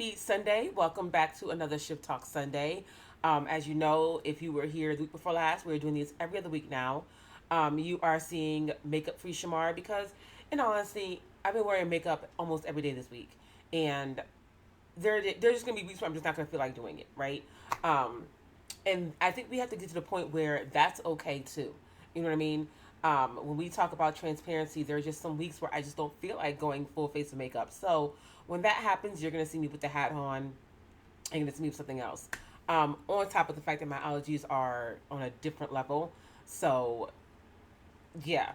Happy Sunday. Welcome back to another Shift Talk Sunday. As you know, if you were here the week before last, we're doing these every other week now. You are seeing Makeup Free Shamar because, in all honesty, I've been wearing makeup almost every day this week. And there's just going to be weeks where I'm just not going to feel like doing it, right? Um, and I think we have to get to the point where that's okay too. You know what I mean? When we talk about transparency, there are just some weeks where I just don't feel like going full face of makeup. So when that happens, you're gonna see me put the hat on and gonna see me with something else. On top of the fact that my allergies are on a different level, so yeah.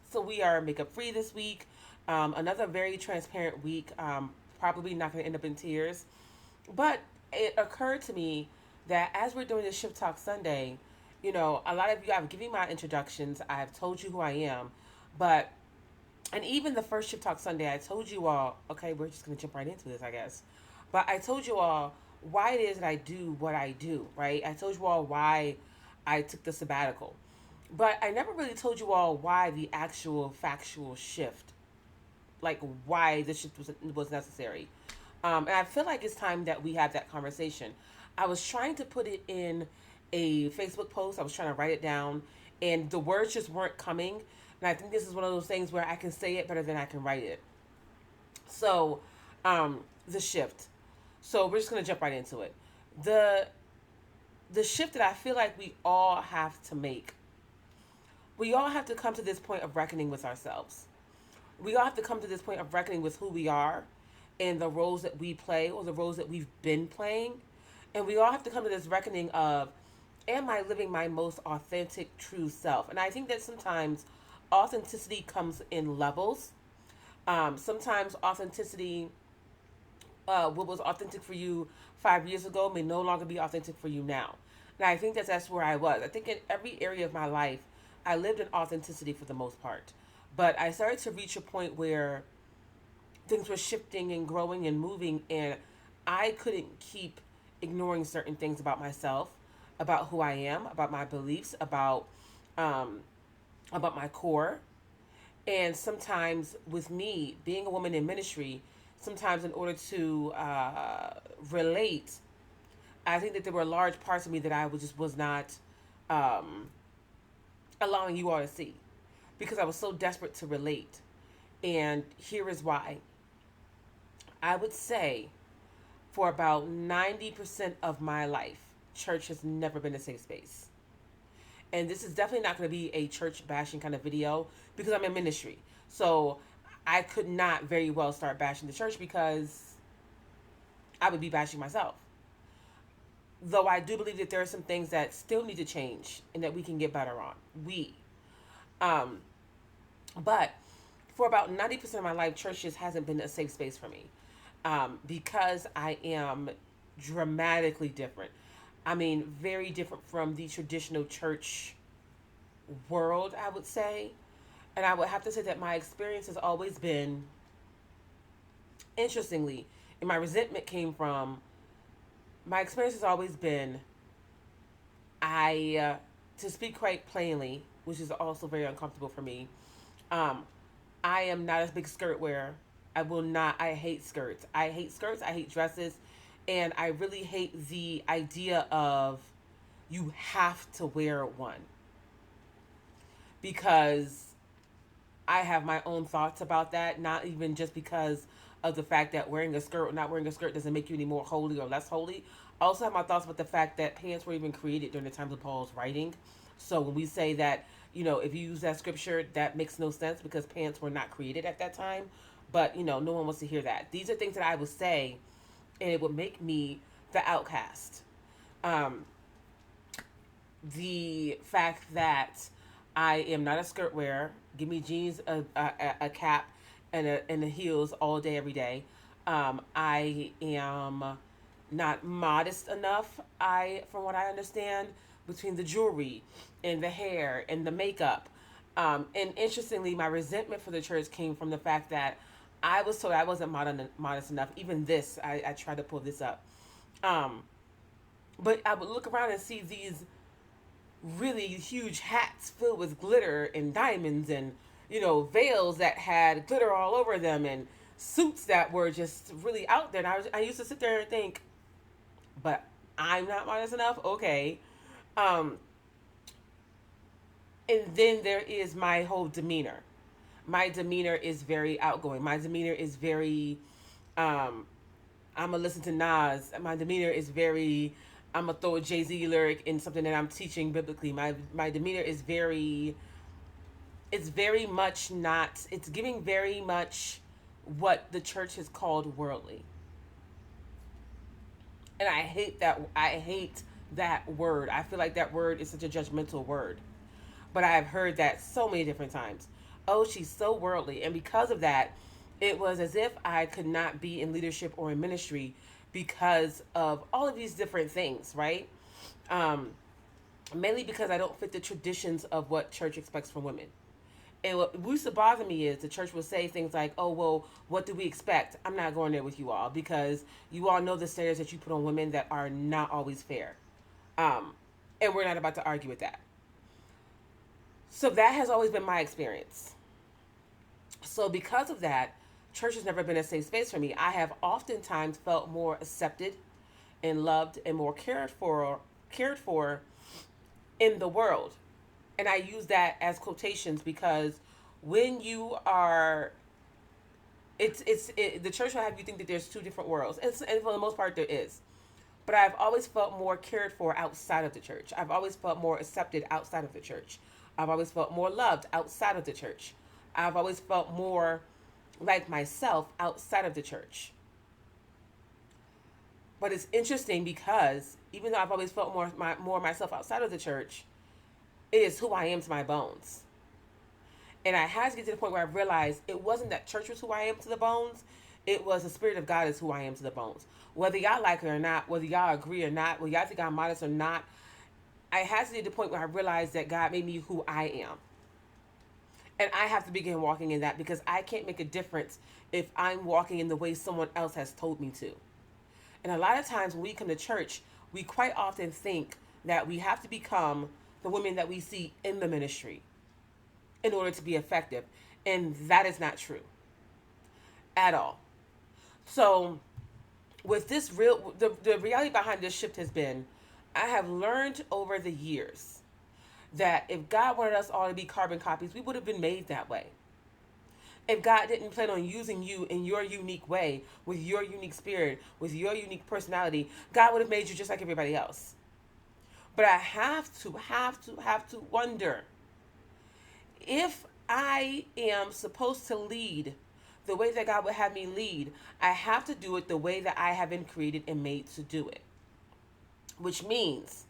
So we are makeup free this week. Another very transparent week. Probably not gonna end up in tears, but it occurred to me that as we're doing this Shift Talk Sunday, a lot of you, I've given my introductions, I've told you who I am, but, and even the first Shift Talk Sunday, I told you all, okay, we're just going to jump right into this, I guess. But I told you all why it is that I do what I do, right? I told you all why I took the sabbatical. But I never really told you all why the actual factual shift, like why the shift was necessary. And I feel like it's time that we have that conversation. I was trying to put it in a Facebook post. I was trying to write it down, and the words just weren't coming. And I think this is one of those things where I can say it better than I can write it. So, the shift. So we're just gonna jump right into it. The the shift that I feel like we all have to make. We all have to come to this point of reckoning with ourselves. We all have to come to this point of reckoning with who we are and the roles that we play or the roles that we've been playing. And we all have to come to this reckoning of, am I living my most authentic, true self? And I think that sometimes authenticity comes in levels. Sometimes authenticity, what was authentic for you 5 years ago, may no longer be authentic for you now. And I think that's where I was. I think in every area of my life, I lived in authenticity for the most part. But I started to reach a point where things were shifting and growing and moving, and I couldn't keep ignoring certain things about myself, about who I am, about my beliefs, um, about my core. And sometimes, with me being a woman in ministry, sometimes in order to relate, I think that there were large parts of me that was not um, allowing you all to see because I was so desperate to relate. And here is why. I would say for about 90% of my life, church has never been a safe space. And this is definitely not going to be a church bashing kind of video because I'm in ministry. So I could not very well start bashing the church because I would be bashing myself. Though I do believe that there are some things that still need to change and that we can get better on. Um, but for about 90% of my life, church just hasn't been a safe space for me because I am dramatically different. I mean, very different from the traditional church world, I would say. And I would have to say that my experience has always been, interestingly, and my resentment came from, my experience has always been, to speak quite plainly, which is also very uncomfortable for me, um, I am not a big skirt wearer. I will not, I hate skirts. I hate skirts, I hate dresses, and I really hate the idea of you have to wear one because I have my own thoughts about that, not even just because of the fact that wearing a skirt or not wearing a skirt doesn't make you any more holy or less holy. I also have my thoughts about the fact that pants were even created during the times of Paul's writing. So when we say that, if you use that scripture, that makes no sense because pants were not created at that time. But, no one wants to hear that. These are things that I would say, and it would make me the outcast. Um, the fact that I am not a skirt wearer. Give me jeans, a cap, and the heels all day, every day. I am not modest enough. From what I understand, between the jewelry and the hair and the makeup. And interestingly, my resentment for the church came from the fact that I was told I wasn't modest enough. Even this, I tried to pull this up. Um, but I would look around and see these really huge hats filled with glitter and diamonds and veils that had glitter all over them and suits that were just really out there. And I used to sit there and think, but I'm not modest enough. Okay. Um, and then there is my whole demeanor. My demeanor is very outgoing. My demeanor is very, um, I'm gonna listen to Nas. My demeanor is very, I'm gonna throw a Jay Z lyric in something that I'm teaching biblically. My demeanor is very, it's very much not. It's giving very much what the church has called worldly, and I hate that. I hate that word. I feel like that word is such a judgmental word. But I've heard that so many different times. Oh, she's so worldly. And because of that, it was as if I could not be in leadership or in ministry because of all of these different things, right? Um, Mainly because I don't fit the traditions of what church expects from women. And what used to bother me is the church will say things like, oh, well, what do we expect? I'm not going there with you all because you all know the standards that you put on women that are not always fair. Um, and we're not about to argue with that. So that has always been my experience. So because of that, church has never been a safe space for me. I have oftentimes felt more accepted and loved and more cared for in the world. And I use that as quotations because when you are the church will have you think that there's two different worlds. And for the most part there is. But I've always felt more cared for outside of the church. I've always felt more accepted outside of the church. I've always felt more loved outside of the church. I've always felt more like myself outside of the church. But it's interesting because even though I've always felt more myself outside of the church, it is who I am to my bones. And I had to get to the point where I realized it wasn't that church was who I am to the bones. It was the Spirit of God is who I am to the bones. Whether y'all like it or not, whether y'all agree or not, whether y'all think I'm modest or not, I had to get to the point where I realized that God made me who I am. And I have to begin walking in that because I can't make a difference if I'm walking in the way someone else has told me to. And a lot of times when we come to church, we quite often think that we have to become the women that we see in the ministry in order to be effective. And that is not true at all. So with this the reality behind this shift has been I have learned over the years that if God wanted us all to be carbon copies, we would have been made that way. If God didn't plan on using you in your unique way, with your unique spirit, with your unique personality, God would have made you just like everybody else. But I have to wonder if I am supposed to lead the way that God would have me lead, I have to do it the way that I have been created and made to do it. Which means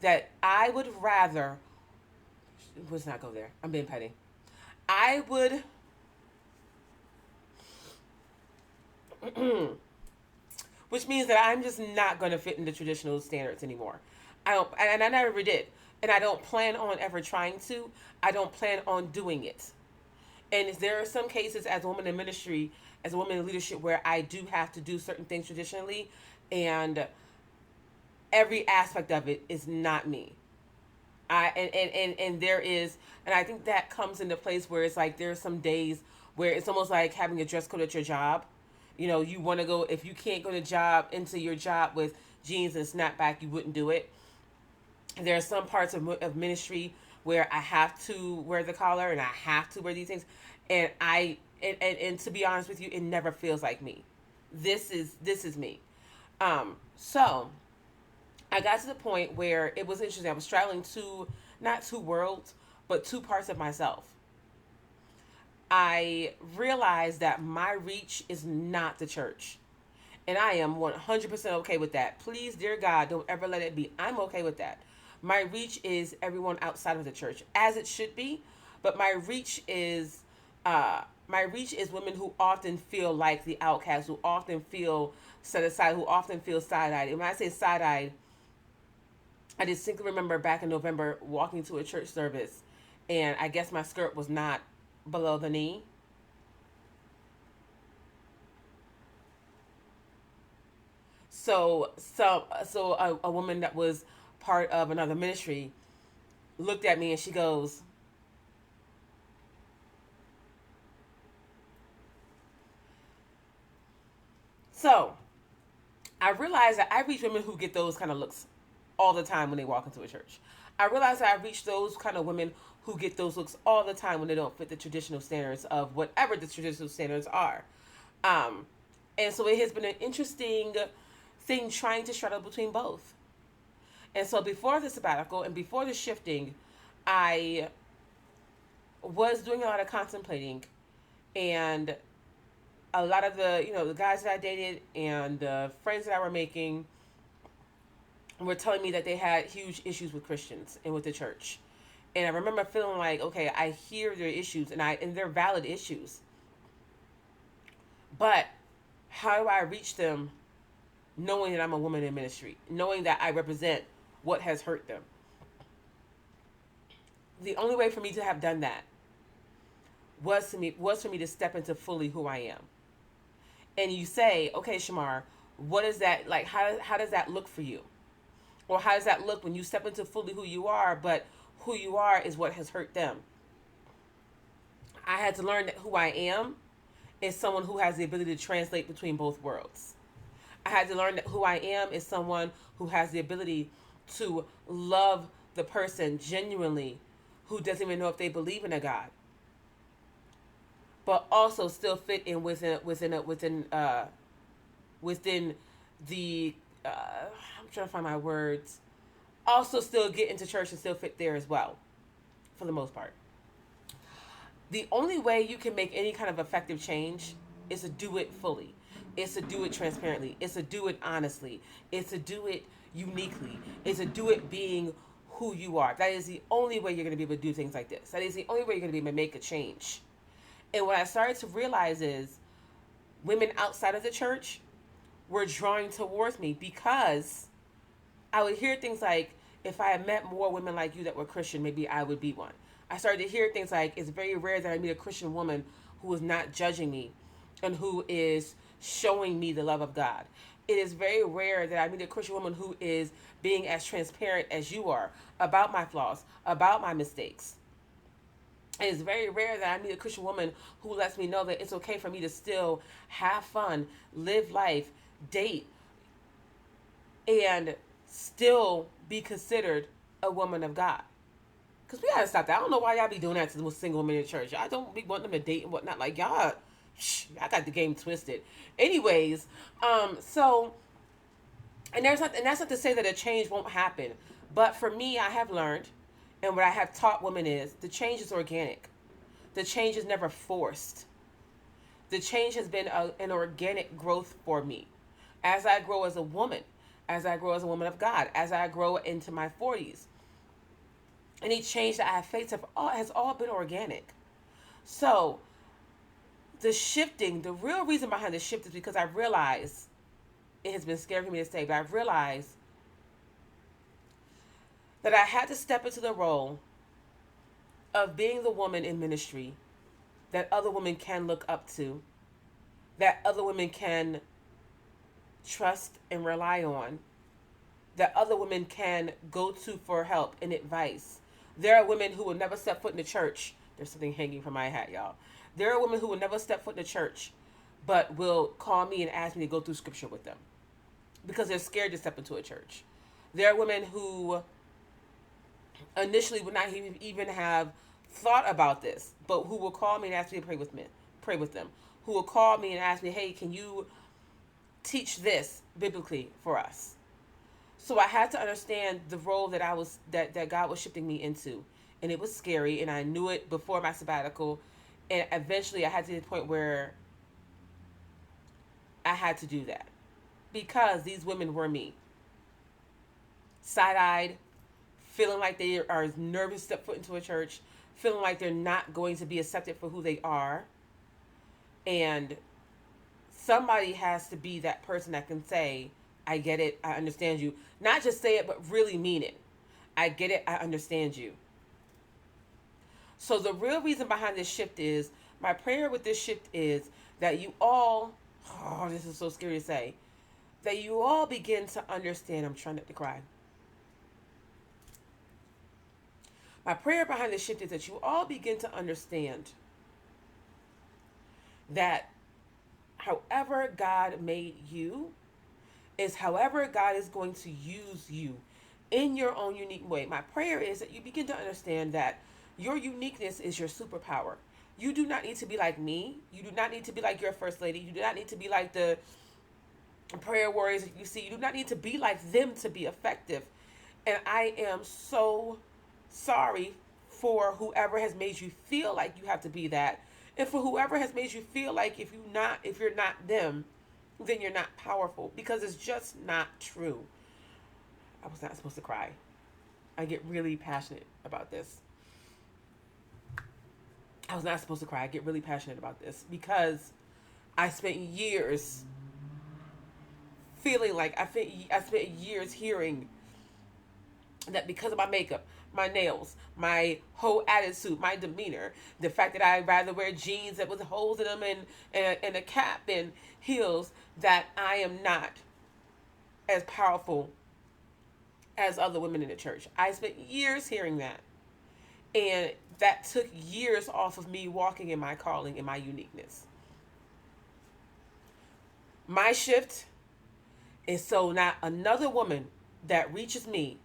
that I would rather, let's not go there. I'm being petty. I would, which means that I'm just not going to fit in the traditional standards anymore. I don't, and I never did. And I don't plan on ever trying to. I don't plan on doing it. And there are some cases as a woman in ministry, as a woman in leadership, where I do have to do certain things traditionally, and every aspect of it is not me. And there is, and I think that comes into place where it's like there are some days where it's almost like having a dress code at your job. You know, you want to go, if you can't go to job into your job with jeans and snapback, you wouldn't do it. There are some parts of ministry where I have to wear the collar and I have to wear these things, and and to be honest with you, it never feels like me. This is me. So I got to the point where it was interesting. I was straddling not two worlds, but two parts of myself. I realized that my reach is not the church. And I am 100% okay with that. Please, dear God, don't ever let it be. I'm okay with that. My reach is everyone outside of the church, as it should be. But my reach is women who often feel like the outcast, who often feel set aside, who often feel side-eyed. And when I say side-eyed, I distinctly remember back in November walking to a church service, and I guess my skirt was not below the knee. So a woman that was part of another ministry looked at me and she goes, So I realize that I reach women who get those kind of looks all the time when they walk into a church. I realize that I reach those kind of women who get those looks all the time when they don't fit the traditional standards of whatever the traditional standards are. Um, and so it has been an interesting thing trying to straddle between both. And so before the sabbatical and before the shifting, I was doing a lot of contemplating, and a lot of the guys that I dated and the friends that I were making were telling me that they had huge issues with Christians and with the church. And I remember feeling like, okay, I hear their issues and they're valid issues. But how do I reach them knowing that I'm a woman in ministry, knowing that I represent what has hurt them? The only way for me to have done that was for me to step into fully who I am. And you say, okay, Shamar, what is that like? How does that look for you? Or how does that look when you step into fully who you are, but who you are is what has hurt them? I had to learn that who I am is someone who has the ability to translate between both worlds. I had to learn that who I am is someone who has the ability to love the person genuinely who doesn't even know if they believe in a God, but also still fit in within the I'm trying to find my words. Also, still get into church and still fit there as well, for the most part. The only way you can make any kind of effective change is to do it fully. It's to do it transparently. It's to do it honestly. It's to do it uniquely. It's to do it being who you are. That is the only way you're going to be able to do things like this. That is the only way you're going to be able to make a change. And what I started to realize is women outside of the church were drawing towards me because I would hear things like, if I had met more women like you that were Christian, maybe I would be one. I started to hear things like, it's very rare that I meet a Christian woman who is not judging me and who is showing me the love of God. It is very rare that I meet a Christian woman who is being as transparent as you are about my flaws, about my mistakes. It is very rare that I meet a Christian woman who lets me know that it's okay for me to still have fun, live life, date, and still be considered a woman of God. Because we gotta stop that. I don't know why y'all be doing that to the single women in church. I don't be wanting them to date and whatnot. Like, I got the game twisted. Anyways, so, and that's not to say that a change won't happen. But for me, I have learned, and what I have taught women is, the change is organic. The change is never forced. The change has been an organic growth for me. As I grow as a woman, as I grow as a woman of God, as I grow into my 40s, any change that I have faced has all been organic. So the shifting, the real reason behind the shift is because I realize, it has been scary for me to say, but I realized that I had to step into the role of being the woman in ministry that other women can look up to, that other women can trust and rely on, that other women can go to for help and advice. There are women who will never step foot in the church. There's something hanging from my hat, y'all. There are women who will never step foot in the church, but will call me and ask me to go through scripture with them because they're scared to step into a church. There are women who initially would not even have thought about this, but who will call me and ask me to pray with them. Who will call me and ask me, hey, can you teach this biblically for us? So I had to understand the role that God was shifting me into. And it was scary, and I knew it before my sabbatical. And eventually I had to the point where I had to do that. Because these women were me. Side-eyed, feeling like they are nervous to step foot into a church, feeling like they're not going to be accepted for who they are. And somebody has to be that person that can say, I get it, I understand you. Not just say it, but really mean it. I get it, I understand you. So the real reason behind this shift is, my prayer with this shift is that you all, this is so scary to say, that you all begin to understand, I'm trying not to cry. My prayer behind this shift is that you all begin to understand that however God made you is however God is going to use you in your own unique way. My prayer is that you begin to understand that your uniqueness is your superpower. You do not need to be like me. You do not need to be like your first lady. You do not need to be like the prayer warriors that you see. You do not need to be like them to be effective. And I am so sorry for whoever has made you feel like you have to be that. And for whoever has made you feel like if you're not them, then you're not powerful, because it's just not true. I was not supposed to cry. I get really passionate about this. I was not supposed to cry. I get really passionate about this because I spent years feeling like I spent years hearing that because of my makeup, my nails, my whole attitude, my demeanor, the fact that I rather wear jeans that with holes in them and a cap and heels, that I am not as powerful as other women in the church. I spent years hearing that. And that took years off of me walking in my calling and my uniqueness. My shift is so not another woman that reaches me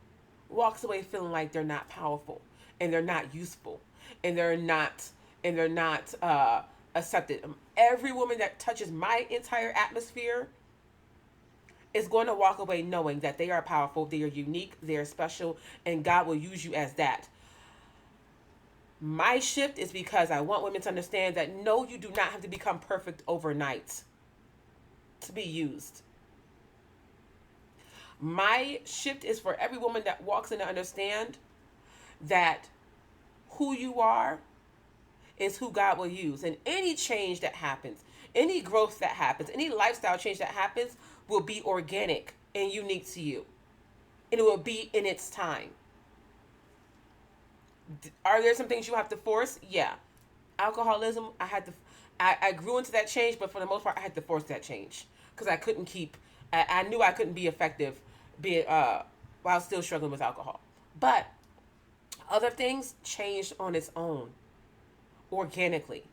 walks away feeling like they're not powerful and they're not useful and they're not accepted. Every woman that touches my entire atmosphere is going to walk away knowing that they are powerful, they are unique, they are special, and God will use you as that. My shift is because I want women to understand that no, you do not have to become perfect overnight to be used. My shift is for every woman that walks in to understand that who you are is who God will use. And any change that happens, any growth that happens, any lifestyle change that happens will be organic and unique to you. And it will be in its time. Are there some things you have to force? Yeah. Alcoholism, I grew into that change, but for the most part, I had to force that change because I couldn't I knew I couldn't be effective while still struggling with alcohol. But other things changed on its own, organically.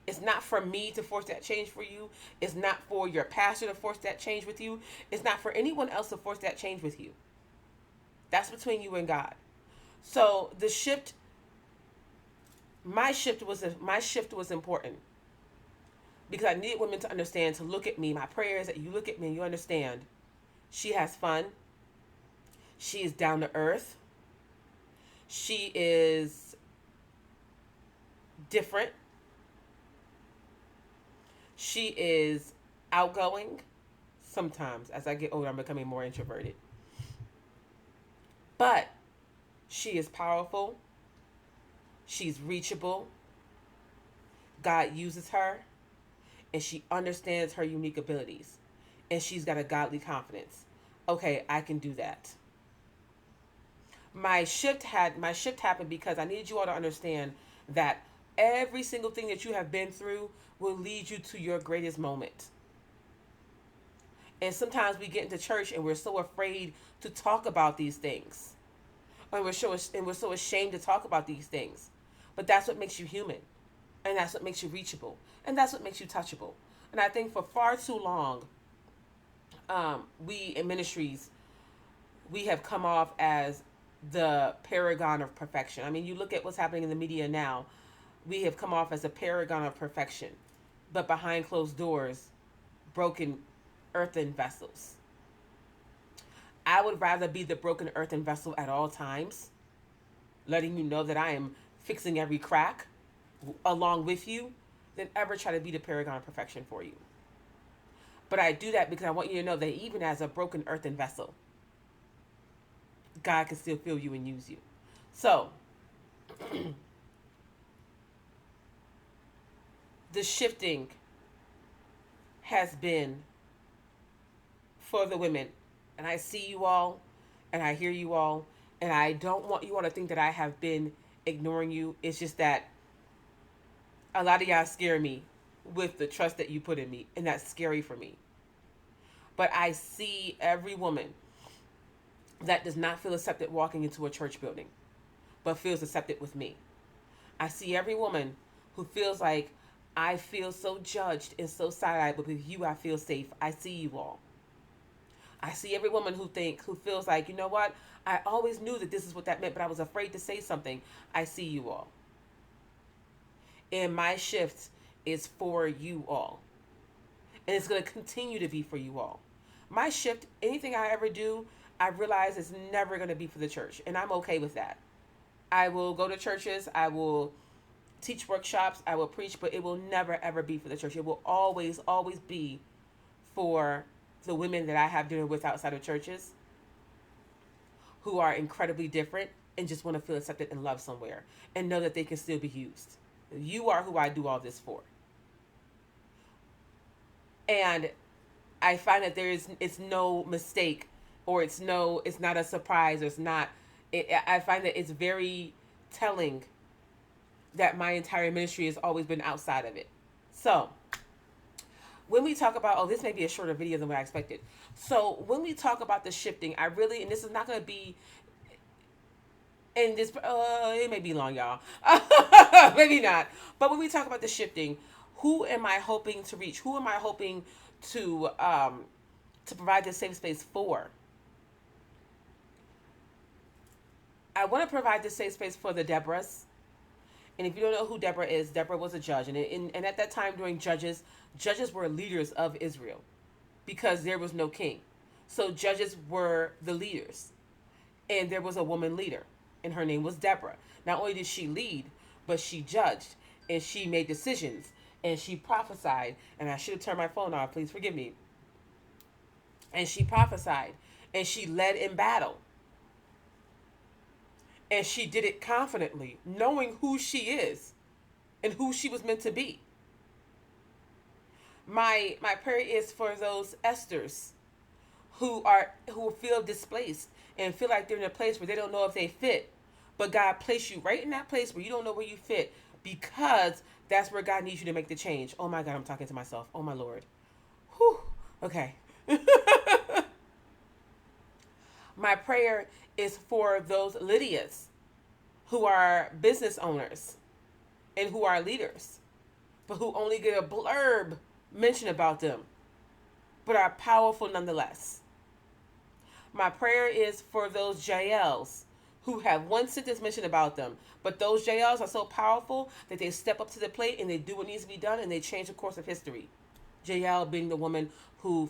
It's not for me to force that change for you. It's not for your pastor to force that change with you. It's not for anyone else to force that change with you. That's between you and God. So the shift, my shift was important because I needed women to understand, to look at me. My prayer is that you look at me and you understand. She has fun. She is down to earth. She is different. She is outgoing. Sometimes, as I get older, I'm becoming more introverted. But she is powerful. She's reachable. God uses her. And she understands her unique abilities. And she's got a godly confidence. Okay, I can do that. My shift happened because I needed you all to understand that every single thing that you have been through will lead you to your greatest moment. And sometimes we get into church and we're so afraid to talk about these things. And we're so ashamed to talk about these things. But that's what makes you human. And that's what makes you reachable. And that's what makes you touchable. And I think for far too long, we in ministries, we have come off as the paragon of perfection. I mean, you look at what's happening in the media now. We have come off as a paragon of perfection. But behind closed doors, broken earthen vessels. I would rather be the broken earthen vessel at all times, letting you know that I am fixing every crack along with you, than ever try to be the paragon of perfection for you. But I do that because I want you to know that even as a broken earthen vessel, God can still fill you and use you. So, the shifting has been for the women. And I see you all, and I hear you all, and I don't want you all to think that I have been ignoring you. It's just that a lot of y'all scare me with the trust that you put in me, and that's scary for me. But I see every woman that does not feel accepted walking into a church building, but feels accepted with me. I see every woman who feels like I feel so judged and so side-eyed, but with you, I feel safe. I see you all. I see every woman who feels like, you know what? I always knew that this is what that meant, but I was afraid to say something. I see you all. And my shift is for you all. And it's going to continue to be for you all. My shift, anything I ever do, I realize is never going to be for the church. And I'm okay with that. I will go to churches. I will teach workshops. I will preach, but it will never, ever be for the church. It will always, always be for the women that I have dinner with outside of churches who are incredibly different and just want to feel accepted and loved somewhere and know that they can still be used. You are who I do all this for. And I find that it's no mistake, or it's not a surprise, or I find that it's very telling that my entire ministry has always been outside of it. So when we talk about, this may be a shorter video than what I expected. So when we talk about the shifting, and this is not going to be, and this, it may be long, y'all. Maybe not. But when we talk about the shifting, who am I hoping to reach? Who am I hoping to provide this safe space for? I want to provide this safe space for the Deborahs. And if you don't know who Deborah is, Deborah was a judge. And at that time during judges were leaders of Israel because there was no king. So judges were the leaders. And there was a woman leader. And her name was Deborah. Not only did she lead, but she judged. And she made decisions. And she prophesied. And I should have turned my phone off. Please forgive me. And she prophesied. And she led in battle. And she did it confidently, knowing who she is and who she was meant to be. My prayer is for those Esthers who feel displaced and feel like they're in a place where they don't know if they fit. But God placed you right in that place where you don't know where you fit, because that's where God needs you to make the change. Oh my God, I'm talking to myself. Oh my Lord. Whew. Okay. My prayer is for those Lydias who are business owners and who are leaders, but who only get a blurb mention about them, but are powerful nonetheless. My prayer is for those Jaels who have one sentence mentioned about them, but those Jaels are so powerful that they step up to the plate and they do what needs to be done and they change the course of history. Jael being the woman who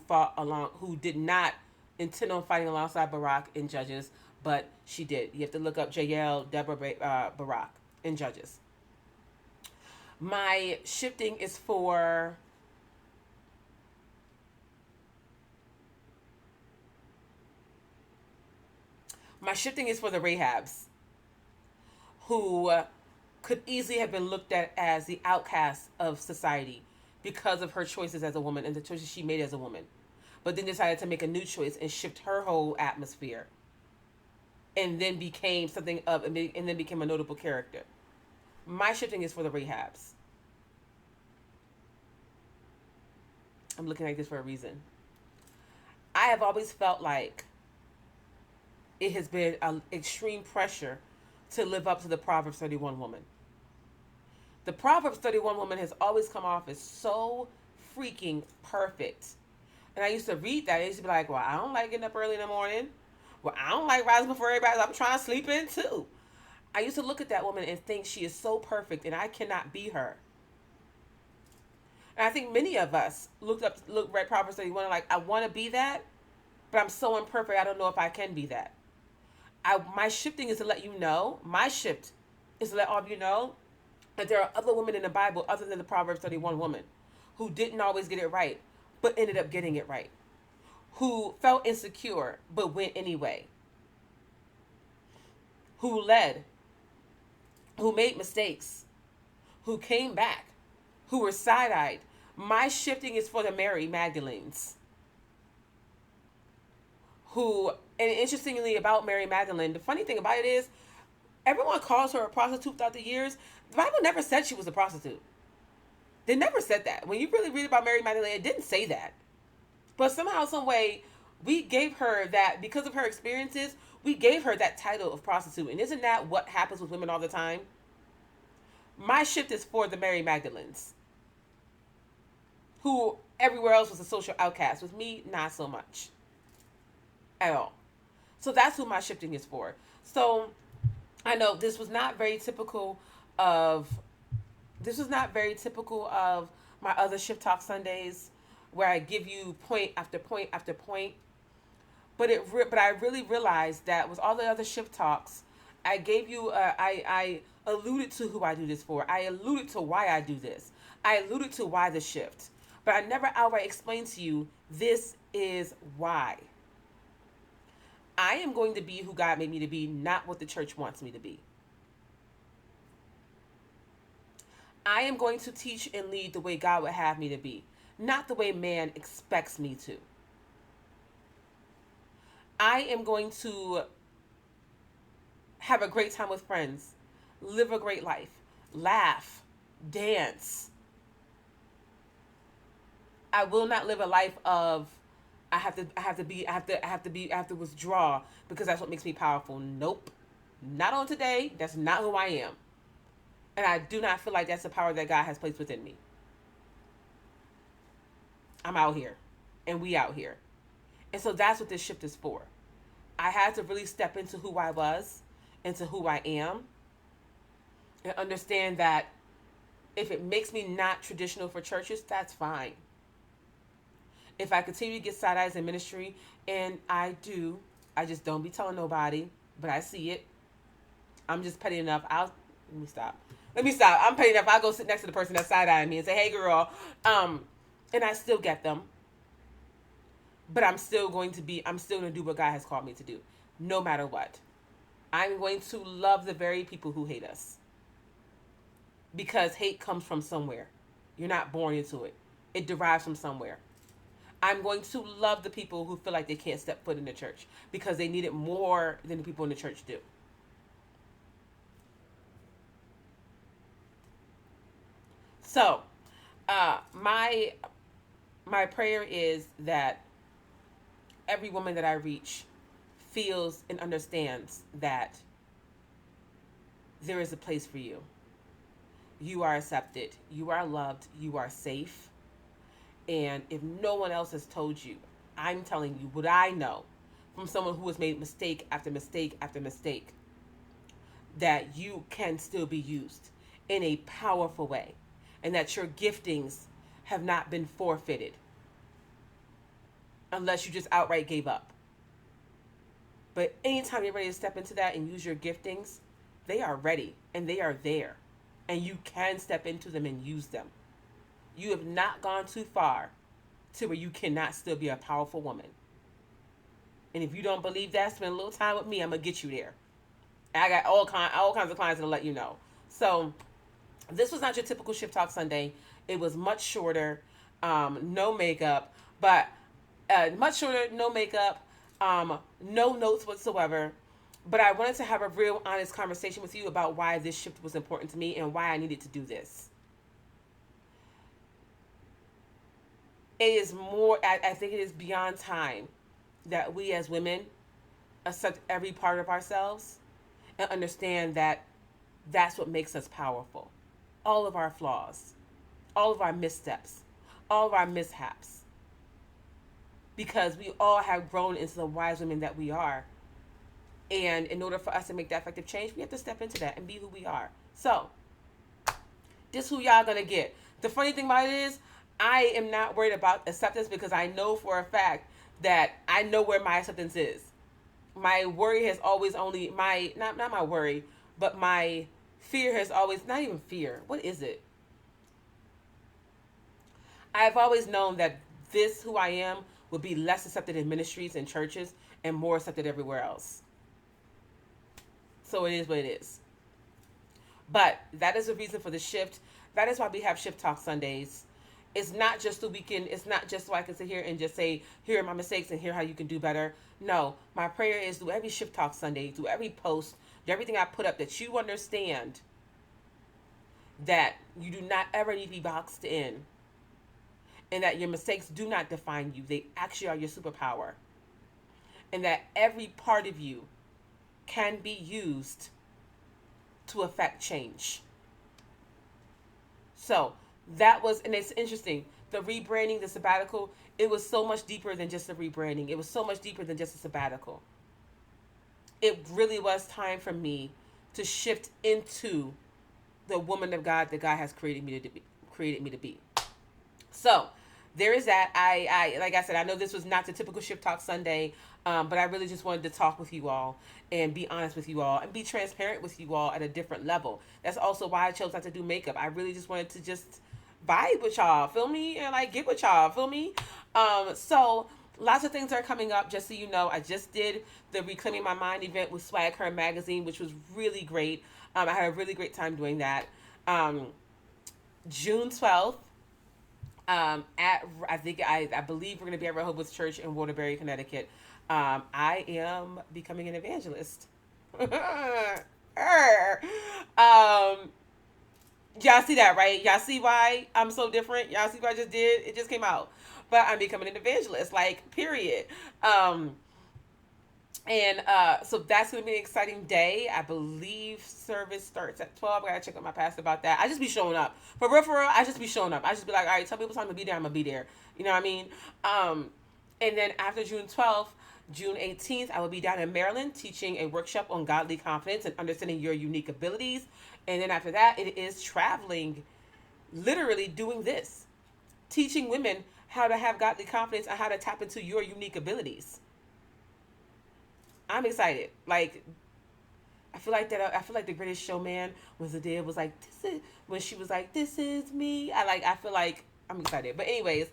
did not intend on fighting alongside Barak in Judges, but she did. You have to look up Jael, Deborah, Barak in Judges. My shifting is for the Rahabs, who could easily have been looked at as the outcast of society because of her choices as a woman and the choices she made as a woman, but then decided to make a new choice and shift her whole atmosphere, and then became a notable character. My shifting is for the Rahabs. I'm looking like this for a reason. I have always felt like it has been an extreme pressure to live up to the Proverbs 31 woman. The Proverbs 31 woman has always come off as so freaking perfect. And I used to read that. I used to be like, well, I don't like getting up early in the morning. Well, I don't like rising before everybody. I'm trying to sleep in too. I used to look at that woman and think she is so perfect and I cannot be her. And I think many of us read Proverbs 31 and like, I want to be that, but I'm so imperfect, I don't know if I can be that. My shifting is to let you know, my shift is to let all of you know that there are other women in the Bible other than the Proverbs 31 woman who didn't always get it right, but ended up getting it right. Who felt insecure, but went anyway. Who led, who made mistakes, who came back, who were side-eyed. My shifting is for the Mary Magdalenes. And interestingly about Mary Magdalene, the funny thing about it is, everyone calls her a prostitute throughout the years. The Bible never said she was a prostitute. They never said that. When you really read about Mary Magdalene, it didn't say that. But somehow, some way, we gave her that, because of her experiences, we gave her that title of prostitute. And isn't that what happens with women all the time? My shift is for the Mary Magdalenes. who everywhere else was a social outcast. With me, not so much at all. So that's who my shifting is for. So I know of this was not very typical of my other Shift Talk Sundays, where I give you point after point after point. But I really realized that with all the other Shift Talks, I gave you I alluded to who I do this for. I alluded to why I do this. I alluded to why the shift. But I never outright explained to you this is why. I am going to be who God made me to be, not what the church wants me to be. I am going to teach and lead the way God would have me to be, not the way man expects me to. I am going to have a great time with friends, live a great life, laugh, dance. I will not live a life of I have to withdraw because that's what makes me powerful. Nope. Not on today. That's not who I am. And I do not feel like that's the power that God has placed within me. I'm out here. And we out here. And so that's what this shift is for. I had to really step into who I was, into who I am, and understand that if it makes me not traditional for churches, that's fine. If I continue to get side eyes in ministry, and I do, I just don't be telling nobody, but I see it. I'm just petty enough. Let me stop. I'm petty enough. I'll go sit next to the person that's side eyeing me and say, "Hey, girl," and I still get them. But I'm still going to do what God has called me to do, no matter what. I'm going to love the very people who hate us. Because hate comes from somewhere. You're not born into it. It derives from somewhere. I'm going to love the people who feel like they can't step foot in the church because they need it more than the people in the church do. So, my prayer is that every woman that I reach feels and understands that there is a place for you. You are accepted. You are loved. You are safe. And if no one else has told you, I'm telling you what I know from someone who has made mistake after mistake after mistake, that you can still be used in a powerful way and that your giftings have not been forfeited unless you just outright gave up. But anytime you're ready to step into that and use your giftings, they are ready and they are there. And you can step into them and use them. You have not gone too far to where you cannot still be a powerful woman. And if you don't believe that, spend a little time with me. I'm going to get you there. And I got all kinds of clients that'll let you know. So this was not your typical Shift Talk Sunday. It was much shorter, no makeup, but much shorter, no makeup, no notes whatsoever. But I wanted to have a real honest conversation with you about why this shift was important to me and why I needed to do this. It is more, I think it is beyond time that we as women accept every part of ourselves and understand that that's what makes us powerful. All of our flaws, all of our missteps, all of our mishaps. Because we all have grown into the wise women that we are. And in order for us to make that effective change, we have to step into that and be who we are. So, this is who y'all gonna get. The funny thing about it is, I am not worried about acceptance because I know for a fact that I know where my acceptance is. My worry has always not my worry, but my fear has always, not even fear. What is it? I've always known that this, who I am, would be less accepted in ministries and churches and more accepted everywhere else. So it is what it is. But that is the reason for the shift. That is why we have Shift Talk Sundays. It's not just so we can, it's not just so I can sit here and just say, here are my mistakes and here how you can do better. No, my prayer is through every Shift Talk Sunday, through every post, everything I put up, that you understand that you do not ever need to be boxed in and that your mistakes do not define you. They actually are your superpower. And that every part of you can be used to affect change. So that was, and it's interesting. the rebranding, the sabbatical, it was so much deeper than just a rebranding. It was so much deeper than just a sabbatical. It really was time for me to shift into the woman of God that God has created me to be. So there is that. I like I said, I know this was not the typical Shift Talk Sunday, but I really just wanted to talk with you all and be honest with you all and be transparent with you all at a different level. That's also why I chose not to do makeup. I really just wanted to just vibe with y'all, feel me, and like get with y'all, feel me. So lots of things are coming up. Just so you know, I just did the Reclaiming My Mind event with Swag Her magazine, which was really great. I had a really great time doing that. June 12th, at I believe we're going to be at Rehoboth Church in Waterbury, Connecticut. I am becoming an evangelist. Y'all see that, right? Y'all see why I'm so different? Y'all see what I just did? It just came out. But I'm becoming an evangelist, like, period. So that's going to be an exciting day. I believe service starts at 12. I got to check with my pastor about that. I just be showing up. For real, I just be showing up. I just be like, all right, tell me what time to be there. I'm going to be there. You know what I mean? And then after June 12th, June 18th, I will be down in Maryland teaching a workshop on godly confidence and understanding your unique abilities. And then after that, it is traveling, literally doing this, teaching women how to have godly confidence and how to tap into your unique abilities. I'm excited. Like, I feel like that. I feel like the Greatest Showman was the day it was like, this is, when she was like, this is me. I feel like I'm excited. But anyways,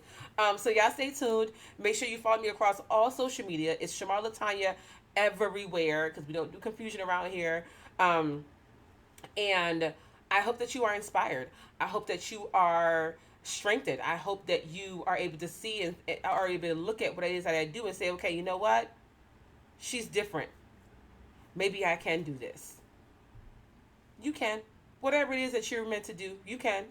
so y'all stay tuned. Make sure you follow me across all social media. It's Shamar Latanya everywhere, because we don't do confusion around here. And I hope that you are inspired. I hope that you are strengthened. I hope that you are able to see and are able to look at what it is that I do and say, okay, you know what? She's different. Maybe I can do this. You can. Whatever it is that you're meant to do, you can.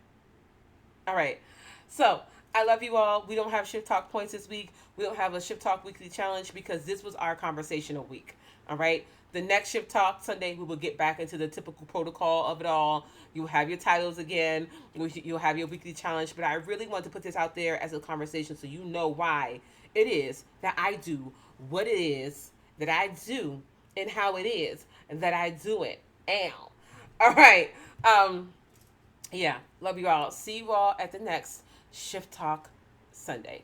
All right. So I love you all. We don't have Shift Talk points this week. We don't have a Shift Talk weekly challenge because this was our conversational week. All right. The next Shift Talk Sunday, we will get back into the typical protocol of it all. You'll have your titles again. You'll have your weekly challenge. But I really want to put this out there as a conversation so you know why it is that I do what it is that I do and how it is that I do it. Ow. All right. Yeah. Love you all. See you all at the next Shift Talk Sunday.